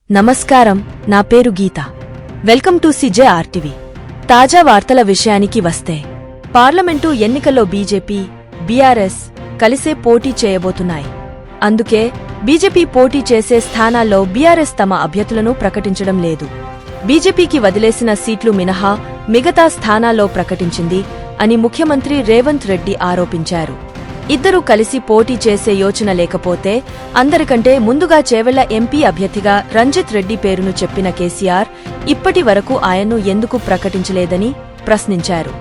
నమస్కారం, నా పేరు గీత. Welcome to CJRTV. తాజా వార్తల విషయానికి వస్తే, పార్లమెంటు ఎన్నికల్లో బీజేపీ, బీఆర్ఎస్ కలిసే పోటీ చేయబోతున్నాయి. అందుకే బీజేపీ పోటీ చేసే స్థానాల్లో బీఆర్ఎస్ తమ అభ్యర్థులను ప్రకటించడం లేదు. బీజేపీకి వదిలేసిన సీట్లు మినహా మిగతా స్థానాల్లో ప్రకటించింది అని ముఖ్యమంత్రి రేవంత్ రెడ్డి ఆరోపించారు. ఇద్దరూ కలిసి పోటీ చేసే యోచన లేకపోతే అందరికంటే ముందుగా చేవెళ్ల ఎంపీ అభ్యర్థిగా రంజిత్ రెడ్డి పేరును చెప్పిన కేసీఆర్ ఇప్పటి వరకు ఆయన్ను ఎందుకు ప్రకటించలేదని ప్రశ్నించారు.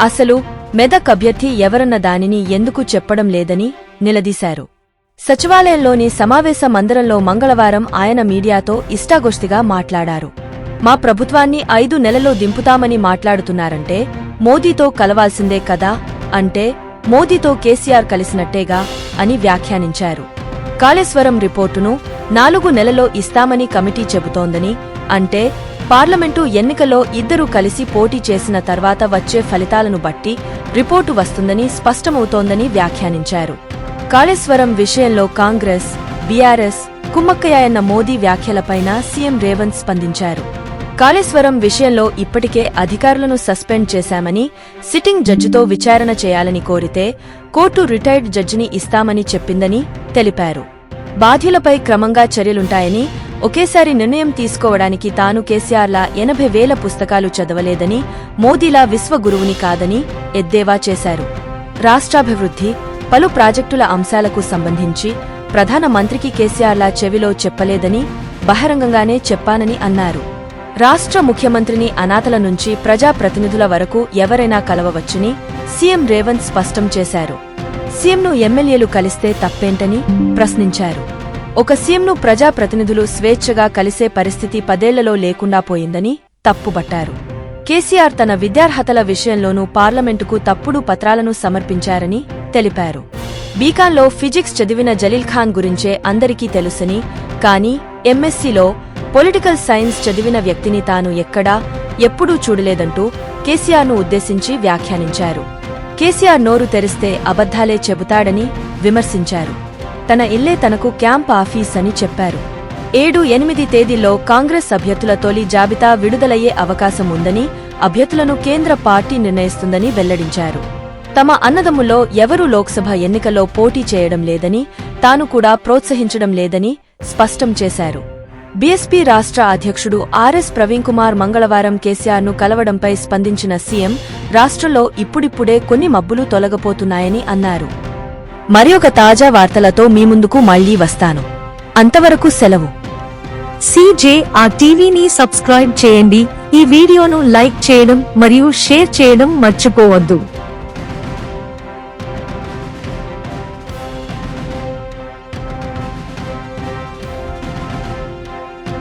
అసలు మెదక్ అభ్యర్థి ఎవరన్న దానిని ఎందుకు చెప్పడం లేదని నిలదీశారు. సచివాలయంలోని సమావేశ మందిరంలో మంగళవారం ఆయన మీడియాతో ఇష్టాగోష్ఠిగా మాట్లాడారు. మా ప్రభుత్వాన్ని 5 నెలల్లో దింపుతామని మాట్లాడుతున్నారంటే మోదీతో కలవాల్సిందే కదా, అంటే మోదీతో కేసీఆర్ కలిసినట్టేగా అని వ్యాఖ్యానించారు. కాళేశ్వరం రిపోర్టును 4 నెలల్లో ఇస్తామని కమిటీ చెబుతోందని, అంటే పార్లమెంటు ఎన్నికల్లో ఇద్దరూ కలిసి పోటీ చేసిన తర్వాత వచ్చే ఫలితాలను బట్టి రిపోర్టు వస్తుందని స్పష్టమవుతోందని వ్యాఖ్యానించారు. కాళేశ్వరం విషయంలో కాంగ్రెస్, బీఆర్ఎస్ కుమ్మక్కయ్యాయన్న మోదీ వ్యాఖ్యలపైన సీఎం రేవంత్ స్పందించారు. కాళేశ్వరం విషయంలో ఇప్పటికే అధికారులను సస్పెండ్ చేశామని, సిట్టింగ్ జడ్జితో విచారణ చేయాలని కోరితే కోర్టు రిటైర్డ్ జడ్జిని ఇస్తామని చెప్పిందని తెలిపారు. బాధ్యులపై క్రమంగా చర్యలుంటాయని, ఒకేసారి నిర్ణయం తీసుకోవడానికి తాను కేసీఆర్లా 80,000 పుస్తకాలు చదవలేదని, మోదీలా విశ్వగురువుని కాదని ఎద్దేవా చేశారు. రాష్ట్రాభివృద్ధి, పలు ప్రాజెక్టుల అంశాలకు సంబంధించి ప్రధానమంత్రికి కేసీఆర్లా చెవిలో చెప్పలేదని, బహిరంగంగానే చెప్పానని అన్నారు. రాష్ట్ర ముఖ్యమంత్రిని అనాథల నుంచి ప్రజాప్రతినిధుల వరకు ఎవరైనా కలవవచ్చని సీఎం రేవంత్ స్పష్టం చేశారు. సీఎంను ఎమ్మెల్యేలు కలిస్తే తప్పేంటని ప్రశ్నించారు. ఒక సీఎంను ప్రజాప్రతినిధులు స్వేచ్ఛగా కలిసే పరిస్థితి 10 ఏళ్లలో లేకుండా పోయిందని తప్పుబట్టారు. కేసీఆర్ తన విద్యార్హతల విషయంలోనూ పార్లమెంటుకు తప్పుడు పత్రాలను సమర్పించారని తెలిపారు. బీకాన్లో ఫిజిక్స్ చదివిన జలీల్ ఖాన్ గురించే అందరికీ తెలుసని, కానీ ఎంఎస్సీలో పొలిటికల్ సైన్స్ చదివిన వ్యక్తిని తాను ఎక్కడా ఎప్పుడూ చూడలేదంటూ కేసీఆర్ను ఉద్దేశించి వ్యాఖ్యానించారు. కేసీఆర్ నోరు తెరిస్తే అబద్ధాలే చెబుతాడని విమర్శించారు. తన ఇల్లే తనకు క్యాంప్ ఆఫీస్ అని చెప్పారు. 7-8 తేదీల్లో కాంగ్రెస్ అభ్యర్థుల తొలి జాబితా విడుదలయ్యే అవకాశం ఉందని, అభ్యర్థులను కేంద్ర పార్టీ నిర్ణయిస్తుందని వెల్లడించారు. తమ అన్నదమ్ముల్లో ఎవరూ లోక్సభ ఎన్నికల్లో పోటీ చేయడం లేదని, తాను కూడా ప్రోత్సహించడం లేదని స్పష్టం చేశారు. బీఎస్పీ రాష్ట్ర అధ్యక్షుడు ఆర్ఎస్ ప్రవీణ్ కుమార్ మంగళవారం కేసీఆర్ను కలవడంపై స్పందించిన సీఎం, రాష్ట్రంలో ఇప్పుడిప్పుడే కొన్ని మబ్బులు తొలగపోతున్నాయని అన్నారు. మరియొక తాజా వార్తలతో మీ ముందుకు మళ్లీ వస్తాను. అంతవరకు సెలవు. CJRTVని సబ్స్క్రైబ్ చేయండి. ఈ వీడియోను లైక్ చేయడం మరియు షేర్ చేయడం మర్చిపోవద్దు.